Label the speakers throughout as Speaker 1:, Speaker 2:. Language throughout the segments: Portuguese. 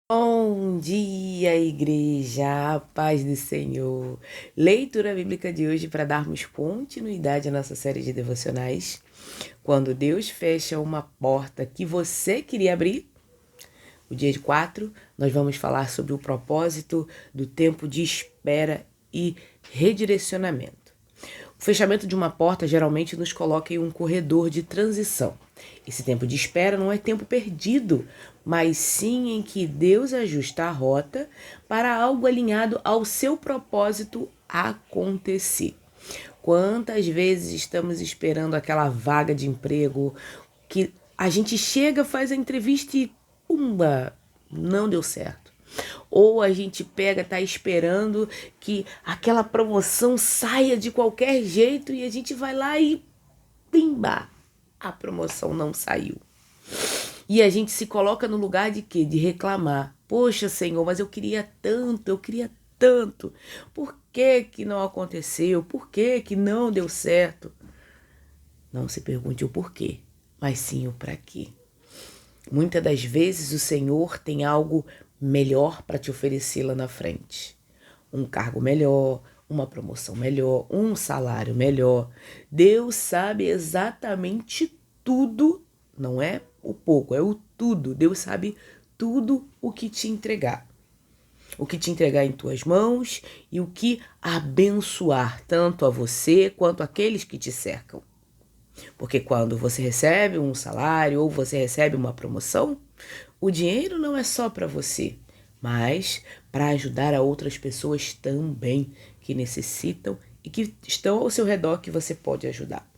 Speaker 1: Bom dia, igreja, a paz do Senhor. Leitura bíblica de hoje para darmos continuidade à nossa série de devocionais. Quando Deus fecha uma porta que você queria abrir, o dia de 4, nós vamos falar sobre o propósito do tempo de espera e redirecionamento. O fechamento de uma porta geralmente nos coloca em um corredor de transição. Esse tempo de espera não é tempo perdido, mas sim em que Deus ajusta a rota para algo alinhado ao seu propósito acontecer. Quantas vezes estamos esperando aquela vaga de emprego que a gente chega, faz a entrevista e pumba, não deu certo. Ou a gente pega, tá esperando que aquela promoção saia de qualquer jeito e a gente vai lá e pimba, a promoção não saiu. E a gente se coloca no lugar de quê? De reclamar. Poxa, Senhor, mas eu queria tanto, eu queria tanto. Por que que não aconteceu? Por que que não deu certo? Não se pergunte o porquê, mas sim o para quê. Muitas das vezes o Senhor tem algo melhor para te oferecer lá na frente. Um cargo melhor, uma promoção melhor, um salário melhor. Deus sabe exatamente tudo, não é o pouco, é o tudo. Deus sabe tudo o que te entregar. O que te entregar em tuas mãos e o que abençoar tanto a você quanto aqueles que te cercam. Porque quando você recebe um salário ou você recebe uma promoção, o dinheiro não é só para você, mas para ajudar a outras pessoas também que necessitam e que estão ao seu redor que você pode ajudar.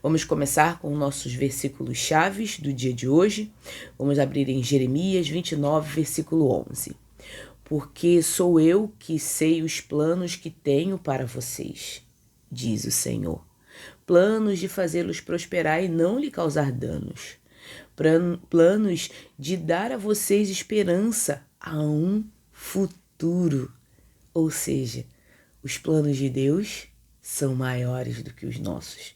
Speaker 1: Vamos começar com nossos versículos chaves do dia de hoje. Vamos abrir em Jeremias 29, versículo 11. Porque sou eu que sei os planos que tenho para vocês, diz o Senhor. Planos de fazê-los prosperar e não lhe causar danos. Planos de dar a vocês esperança a um futuro. Ou seja, os planos de Deus são maiores do que os nossos.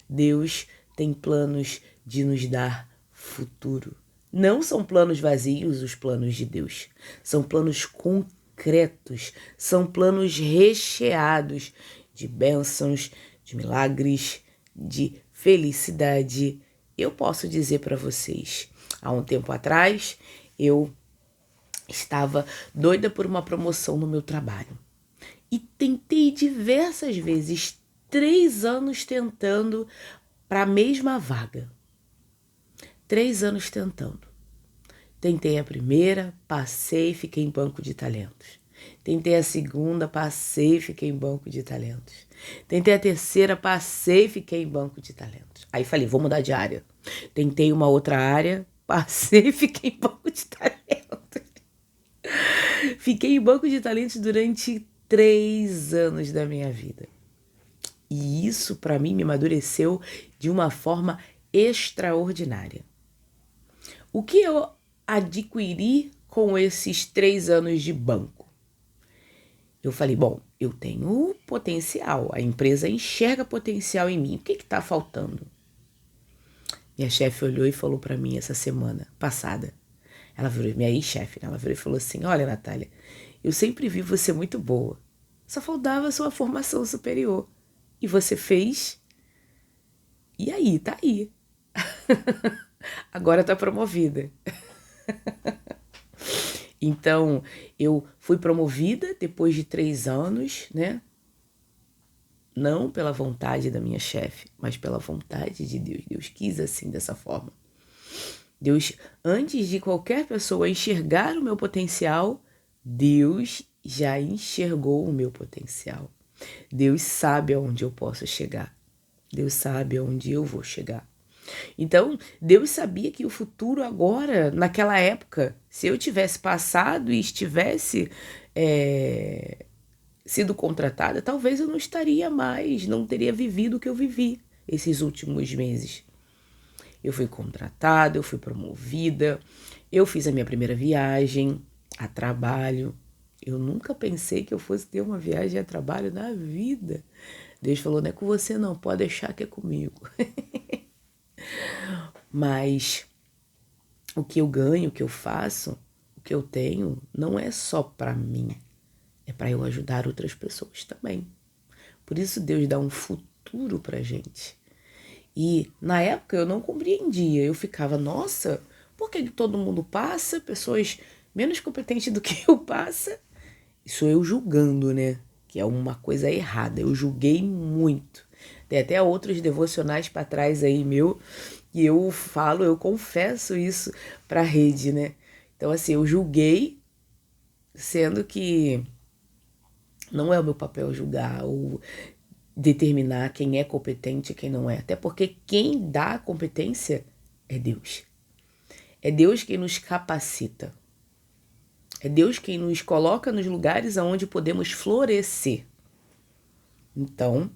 Speaker 1: Deus tem planos de nos dar futuro. Não são planos vazios os planos de Deus. São planos concretos, são planos recheados de bênçãos, de milagres, de felicidade. Eu posso dizer para vocês, há um tempo atrás, eu estava doida por uma promoção no meu trabalho. E tentei diversas vezes, 3 anos tentando para a mesma vaga. 3 anos tentando. Tentei a primeira, passei e fiquei em banco de talentos. Tentei a segunda, passei e fiquei em banco de talentos. Tentei a terceira, passei e fiquei em banco de talentos. Aí falei, vou mudar de área. Tentei uma outra área, passei e fiquei em banco de talentos. Fiquei em banco de talentos durante 3 anos da minha vida. E isso, para mim, me amadureceu de uma forma extraordinária. O que eu adquiri com esses 3 anos de banco? Eu falei, bom, eu tenho potencial, a empresa enxerga potencial em mim. O que está faltando? Minha chefe olhou e falou para mim essa semana passada. Ela virou, minha ex-chefe, né? Ela virou e falou assim, olha, Natália, eu sempre vi você muito boa. Só faltava a sua formação superior. E você fez. E aí, tá aí. Agora tá promovida. Então, eu fui promovida depois de 3 anos, né? Não pela vontade da minha chefe, mas pela vontade de Deus. Deus quis assim, dessa forma. Deus, antes de qualquer pessoa enxergar o meu potencial, Deus já enxergou o meu potencial. Deus sabe aonde eu posso chegar. Deus sabe aonde eu vou chegar. Então, Deus sabia que o futuro agora, naquela época, se eu tivesse passado e estivesse sido contratada, talvez eu não estaria mais, não teria vivido o que eu vivi esses últimos meses. Eu fui contratada, eu fui promovida, eu fiz a minha primeira viagem a trabalho. Eu nunca pensei que eu fosse ter uma viagem a trabalho na vida. Deus falou, não é com você não, pode deixar que é comigo. Mas o que eu ganho, o que eu faço, que eu tenho não é só para mim, é para eu ajudar outras pessoas também. Por isso Deus dá um futuro pra gente. E na época eu não compreendia, eu ficava, nossa, por que todo mundo passa, pessoas menos competentes do que eu passa? Isso eu julgando, né? Que é uma coisa errada, eu julguei muito. Tem até outros devocionais para trás aí meu, e eu falo, eu confesso isso pra rede, né? Então assim, eu julguei, sendo que não é o meu papel julgar ou determinar quem é competente e quem não é. Até porque quem dá a competência é Deus. É Deus quem nos capacita. É Deus quem nos coloca nos lugares onde podemos florescer. Então,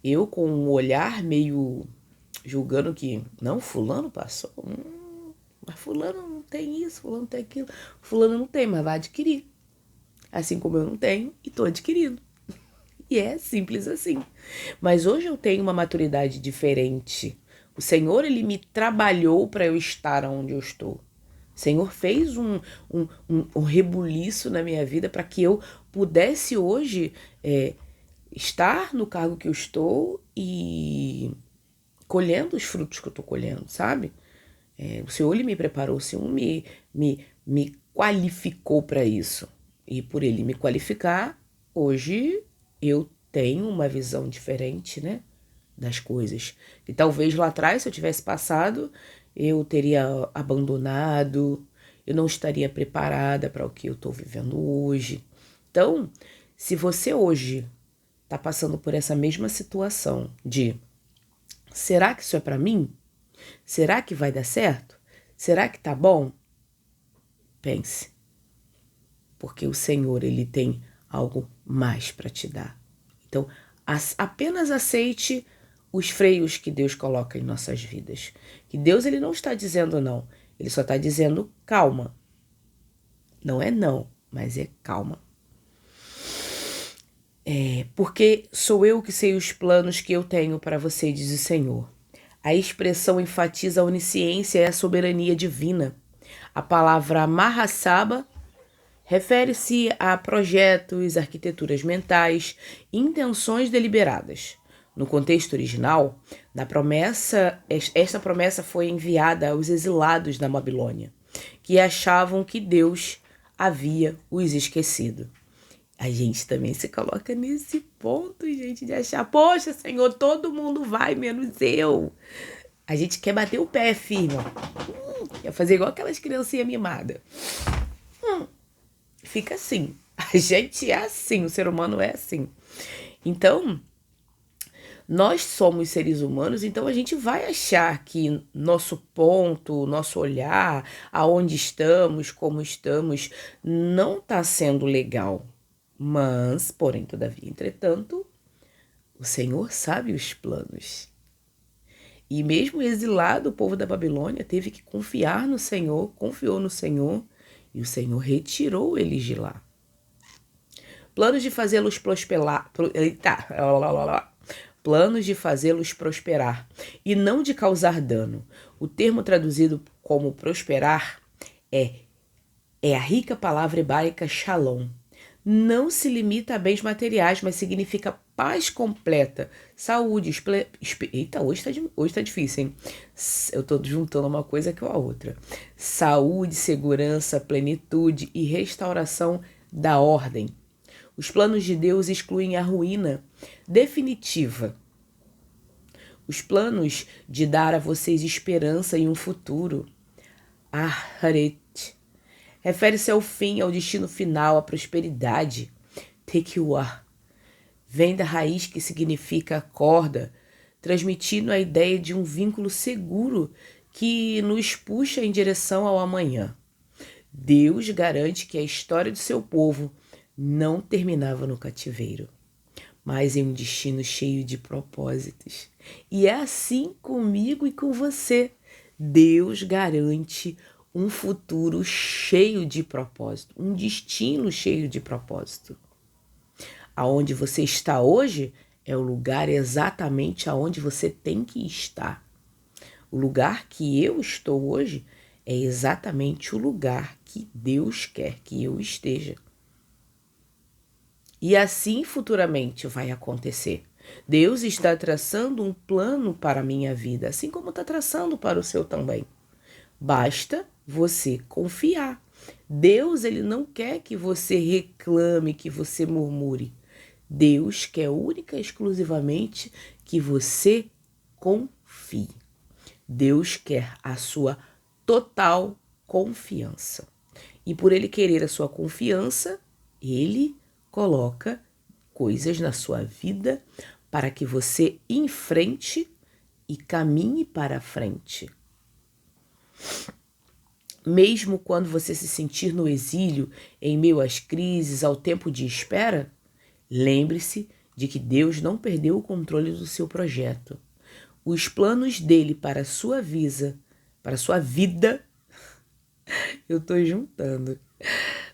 Speaker 1: eu com um olhar meio julgando que, não, fulano passou, mas fulano não tem isso, fulano não tem aquilo, fulano não tem, mas vai adquirir. Assim como eu não tenho e estou adquirindo. E é simples assim. Mas hoje eu tenho uma maturidade diferente. O Senhor, Ele me trabalhou para eu estar onde eu estou. O Senhor fez um rebuliço na minha vida para que eu pudesse hoje estar no cargo que eu estou e colhendo os frutos que eu estou colhendo, sabe? O Senhor, Ele me preparou, o Senhor me qualificou para isso. E por Ele me qualificar, hoje eu tenho uma visão diferente, né, das coisas. E talvez lá atrás, se eu tivesse passado, eu teria abandonado, eu não estaria preparada para o que eu estou vivendo hoje. Então, se você hoje está passando por essa mesma situação de será que isso é para mim? Será que vai dar certo? Será que tá bom? Pense. Porque o Senhor, Ele tem algo mais para te dar. Então, apenas aceite os freios que Deus coloca em nossas vidas. Que Deus, Ele não está dizendo não. Ele só está dizendo calma. Não é não, mas é calma. Porque sou eu que sei os planos que eu tenho para você, diz o Senhor. A expressão enfatiza a onisciência e a soberania divina. A palavra Mahasaba refere-se a projetos, arquiteturas mentais, intenções deliberadas. No contexto original, esta promessa foi enviada aos exilados da Babilônia, que achavam que Deus havia os esquecido. A gente também se coloca nesse ponto, gente, de achar, poxa, Senhor, todo mundo vai, menos eu. A gente quer bater o pé firme, quer fazer igual aquelas criancinhas mimadas. Fica assim. A gente é assim, o ser humano é assim. Então, nós somos seres humanos, então a gente vai achar que nosso ponto, nosso olhar, aonde estamos, como estamos, não está sendo legal. Mas, porém, todavia, entretanto, o Senhor sabe os planos. E mesmo exilado, o povo da Babilônia teve que confiar no Senhor, confiou no Senhor, e o Senhor retirou eles de lá. Planos de fazê-los prosperar. Planos de fazê-los prosperar e não de causar dano. O termo traduzido como prosperar é a rica palavra hebraica shalom. Não se limita a bens materiais, mas significa paz completa, saúde, eita, hoje tá difícil, hein? Eu tô juntando uma coisa com a outra. Saúde, segurança, plenitude e restauração da ordem. Os planos de Deus excluem a ruína definitiva. Os planos de dar a vocês esperança e um futuro. Aharet. Refere-se ao fim, ao destino final, à prosperidade. Tekiwa. Vem da raiz que significa corda, transmitindo a ideia de um vínculo seguro que nos puxa em direção ao amanhã. Deus garante que a história do seu povo não terminava no cativeiro, mas em um destino cheio de propósitos. E é assim comigo e com você. Deus garante um futuro cheio de propósito, um destino cheio de propósito. Aonde você está hoje é o lugar exatamente aonde você tem que estar. O lugar que eu estou hoje é exatamente o lugar que que Deus quer que eu esteja. E assim futuramente vai acontecer. Deus está traçando um plano para a minha vida, assim como está traçando para o seu também. Basta você confiar. Deus, ele não quer que você reclame, que você murmure. Deus quer única e exclusivamente que você confie. Deus quer a sua total confiança. E por ele querer a sua confiança, ele coloca coisas na sua vida para que você enfrente e caminhe para frente. Mesmo quando você se sentir no exílio, em meio às crises, ao tempo de espera, lembre-se de que Deus não perdeu o controle do seu projeto. Os planos dele para a sua vida, eu estou juntando.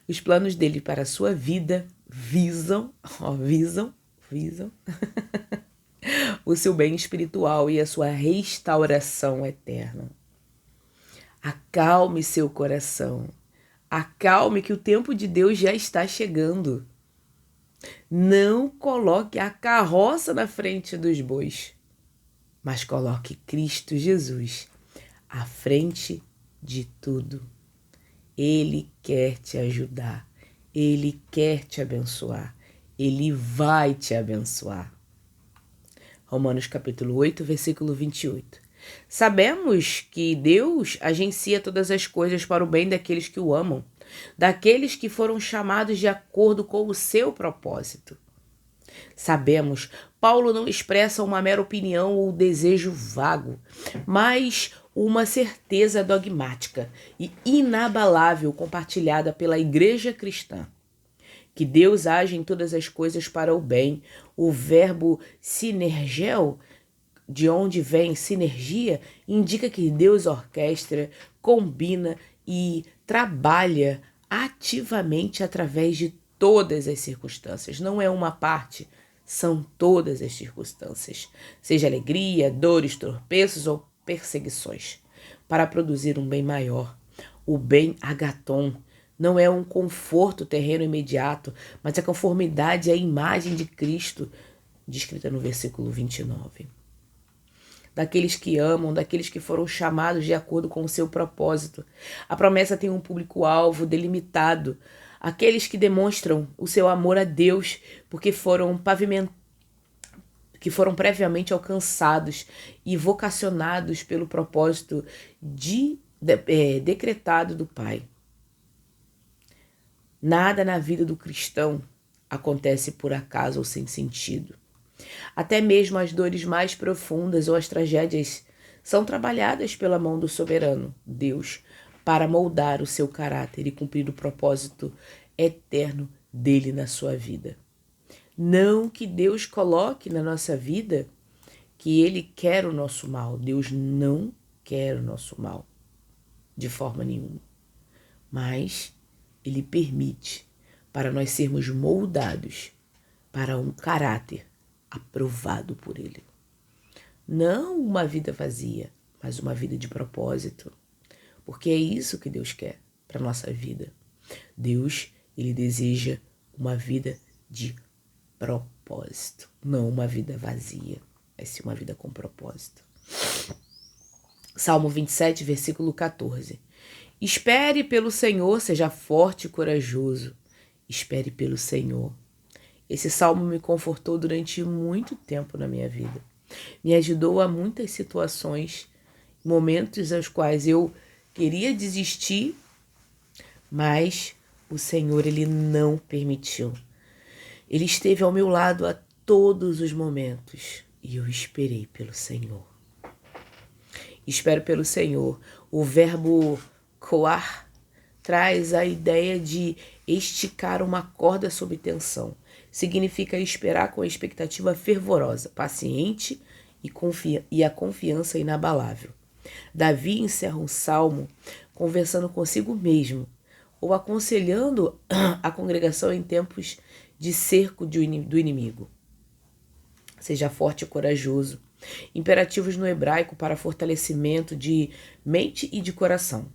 Speaker 1: Os planos dele para a sua vida visam o seu bem espiritual e a sua restauração eterna. Acalme seu coração. Acalme que o tempo de Deus já está chegando. Não coloque a carroça na frente dos bois, mas coloque Cristo Jesus à frente de tudo. Ele quer te ajudar. Ele quer te abençoar. Ele vai te abençoar. Romanos capítulo 8, versículo 28. Sabemos que Deus agencia todas as coisas para o bem daqueles que o amam, daqueles que foram chamados de acordo com o seu propósito. Sabemos, Paulo não expressa uma mera opinião ou desejo vago, mas uma certeza dogmática e inabalável compartilhada pela igreja cristã. Que Deus age em todas as coisas para o bem. O verbo sinergel, de onde vem sinergia, indica que Deus orquestra, combina e trabalha ativamente através de todas as circunstâncias. Não é uma parte, são todas as circunstâncias. Seja alegria, dores, tropeços ou perseguições, para produzir um bem maior. O bem agaton não é um conforto terreno imediato, mas a conformidade à imagem de Cristo, descrita no versículo 29. Daqueles que amam, daqueles que foram chamados de acordo com o seu propósito. A promessa tem um público-alvo delimitado. Aqueles que demonstram o seu amor a Deus porque foram previamente alcançados e vocacionados pelo propósito decretado do Pai. Nada na vida do cristão acontece por acaso ou sem sentido. Até mesmo as dores mais profundas ou as tragédias são trabalhadas pela mão do soberano, Deus, para moldar o seu caráter e cumprir o propósito eterno dele na sua vida. Não que Deus coloque na nossa vida que ele quer o nosso mal. Deus não quer o nosso mal, de forma nenhuma. Mas ele permite para nós sermos moldados para um caráter aprovado por ele. Não uma vida vazia, mas uma vida de propósito. Porque é isso que Deus quer para a nossa vida. Deus, ele deseja uma vida de propósito, não uma vida vazia, mas sim uma vida com propósito. Salmo 27, versículo 14. Espere pelo Senhor, seja forte e corajoso. Espere pelo Senhor. Esse salmo me confortou durante muito tempo na minha vida. Me ajudou a muitas situações, momentos aos quais eu queria desistir, mas o Senhor, ele não permitiu. Ele esteve ao meu lado a todos os momentos e eu esperei pelo Senhor. Espero pelo Senhor. O verbo coar traz a ideia de esticar uma corda sob tensão. Significa esperar com a expectativa fervorosa, paciente e a confiança inabalável. Davi encerra um salmo conversando consigo mesmo ou aconselhando a congregação em tempos de cerco do inimigo. Seja forte e corajoso. Imperativos no hebraico para fortalecimento de mente e de coração.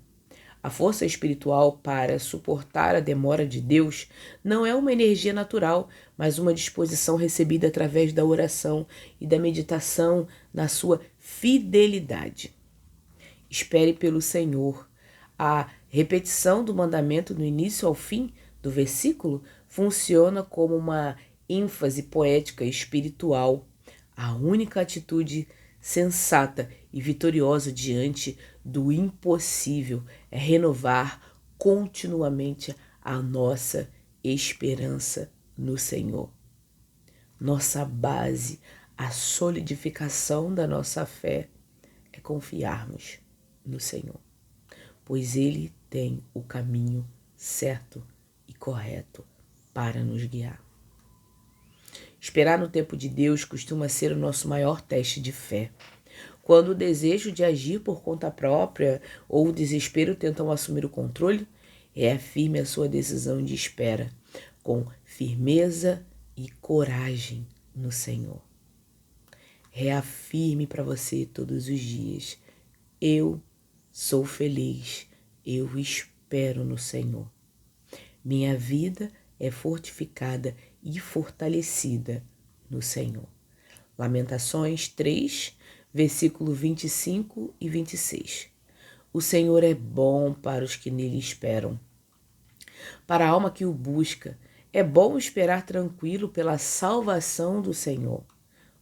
Speaker 1: A força espiritual para suportar a demora de Deus não é uma energia natural, mas uma disposição recebida através da oração e da meditação na sua fidelidade. Espere pelo Senhor. A repetição do mandamento no início ao fim do versículo funciona como uma ênfase poética e espiritual. A única atitude sensata e vitoriosa diante do impossível é renovar continuamente a nossa esperança no Senhor. Nossa base, a solidificação da nossa fé é confiarmos no Senhor, pois Ele tem o caminho certo e correto para nos guiar. Esperar no tempo de Deus costuma ser o nosso maior teste de fé. Quando o desejo de agir por conta própria ou o desespero tentam assumir o controle, reafirme a sua decisão de espera, com firmeza e coragem no Senhor. Reafirme para você todos os dias: eu sou feliz, eu espero no Senhor. Minha vida é fortificada e fortalecida no Senhor. Lamentações 3, versículo 25 e 26. O Senhor é bom para os que nele esperam. Para a alma que o busca, é bom esperar tranquilo pela salvação do Senhor.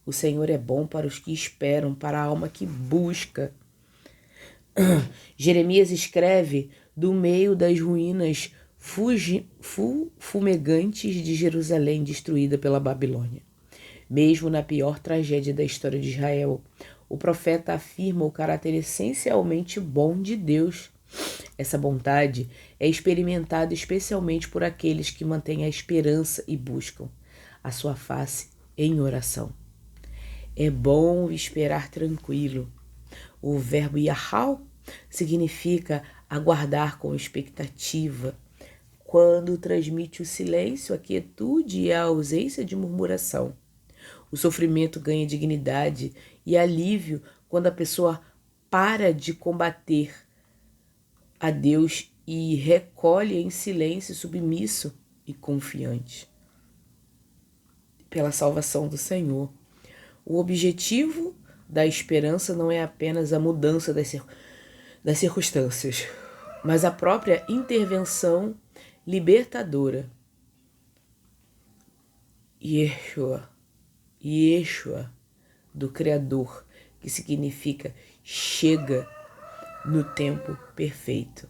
Speaker 1: O Senhor é bom para os que esperam, para a alma que busca. Jeremias escreve do meio das ruínas fumegantes de Jerusalém destruída pela Babilônia. Mesmo na pior tragédia da história de Israel, o profeta afirma o caráter essencialmente bom de Deus. Essa bondade é experimentada especialmente por aqueles que mantêm a esperança e buscam a sua face em oração. É bom esperar tranquilo. O verbo yahal significa aguardar com expectativa, quando transmite o silêncio, a quietude e a ausência de murmuração. O sofrimento ganha dignidade e alívio quando a pessoa para de combater a Deus e recolhe em silêncio, submisso e confiante pela salvação do Senhor. O objetivo da esperança não é apenas a mudança das circunstâncias, mas a própria intervenção libertadora. Yeshua, do Criador, que significa chega no tempo perfeito.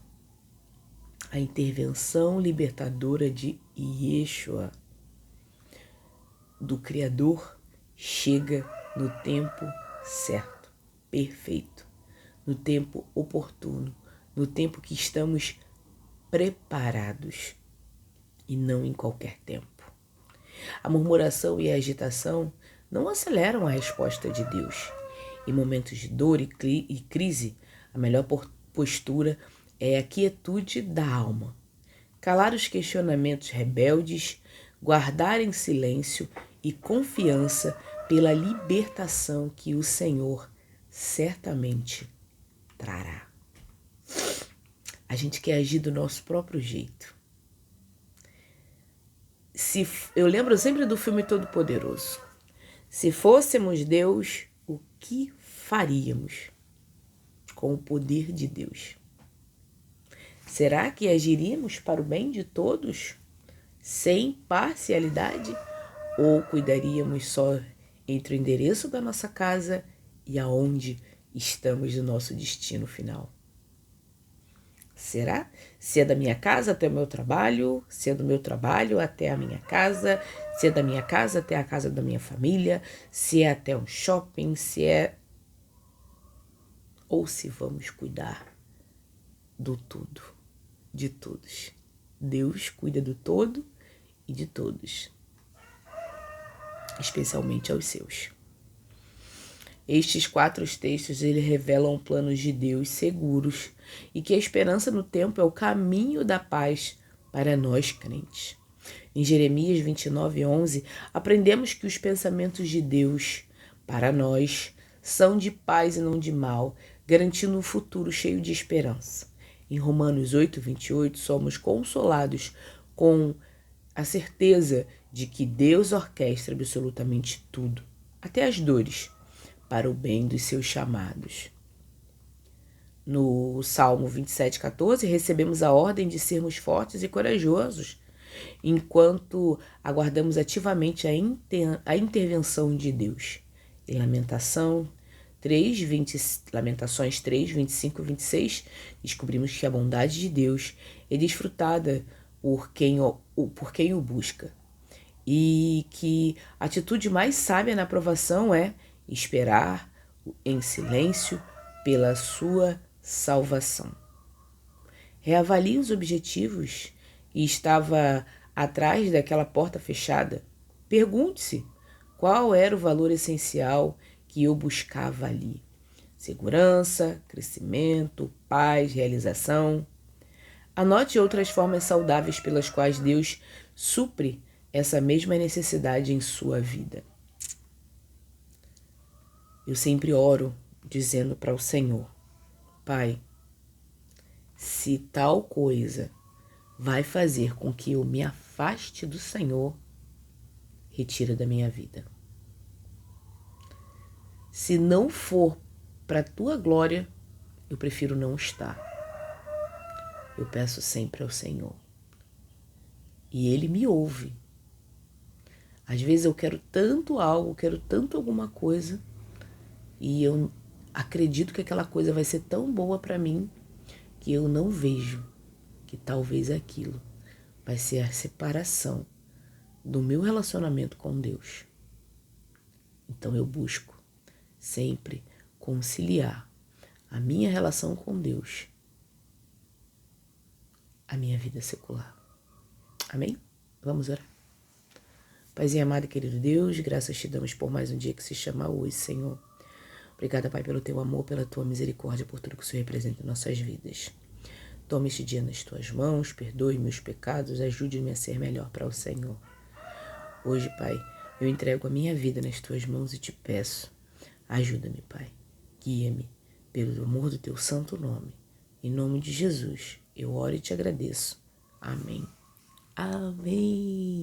Speaker 1: A intervenção libertadora de Yeshua, do Criador, chega no tempo certo, perfeito, no tempo oportuno, no tempo que estamos preparados e não em qualquer tempo. A murmuração e a agitação não aceleram a resposta de Deus. Em momentos de dor e crise, a melhor postura é a quietude da alma. Calar os questionamentos rebeldes, guardar em silêncio e confiança pela libertação que o Senhor certamente trará. A gente quer agir do nosso próprio jeito. Eu lembro sempre do filme Todo-Poderoso. Se fôssemos Deus, o que faríamos com o poder de Deus? Será que agiríamos para o bem de todos, sem parcialidade? Ou cuidaríamos só entre o endereço da nossa casa e aonde estamos no nosso destino final? Será? Se é da minha casa até o meu trabalho, se é do meu trabalho até a minha casa, se é da minha casa até a casa da minha família, se é até um shopping, se é... Ou se vamos cuidar do tudo, de todos. Deus cuida do todo e de todos, especialmente aos seus. Estes 4 textos revelam planos de Deus seguros e que a esperança no tempo é o caminho da paz para nós crentes. Em Jeremias 29:11, aprendemos que os pensamentos de Deus para nós são de paz e não de mal, garantindo um futuro cheio de esperança. Em Romanos 8, 28, somos consolados com a certeza de que Deus orquestra absolutamente tudo, até as dores, para o bem dos seus chamados. No Salmo 27, 14, recebemos a ordem de sermos fortes e corajosos, enquanto aguardamos ativamente a intervenção de Deus. Em Lamentações 3, 25 e 26, descobrimos que a bondade de Deus é desfrutada por quem o busca. E que a atitude mais sábia na provação é esperar em silêncio pela sua salvação. Reavalie os objetivos e estava atrás daquela porta fechada. Pergunte-se qual era o valor essencial que eu buscava ali. Segurança, crescimento, paz, realização. Anote outras formas saudáveis pelas quais Deus supre essa mesma necessidade em sua vida. Eu sempre oro dizendo para o Senhor: Pai, se tal coisa vai fazer com que eu me afaste do Senhor, retira da minha vida. Se não for para a tua glória, eu prefiro não estar. Eu peço sempre ao Senhor. E Ele me ouve. Às vezes eu quero tanto algo, quero tanto alguma coisa, e eu acredito que aquela coisa vai ser tão boa para mim que eu não vejo que talvez aquilo vai ser a separação do meu relacionamento com Deus. Então eu busco sempre conciliar a minha relação com Deus, a minha vida secular. Amém? Vamos orar. Paizinho amado e querido Deus, graças te damos por mais um dia que se chama hoje, Senhor. Obrigada, Pai, pelo teu amor, pela tua misericórdia, por tudo que o Senhor representa em nossas vidas. Tome este dia nas tuas mãos, perdoe meus pecados, ajude-me a ser melhor para o Senhor. Hoje, Pai, eu entrego a minha vida nas tuas mãos e te peço, ajuda-me, Pai, guia-me pelo amor do teu santo nome. Em nome de Jesus, eu oro e te agradeço. Amém. Amém.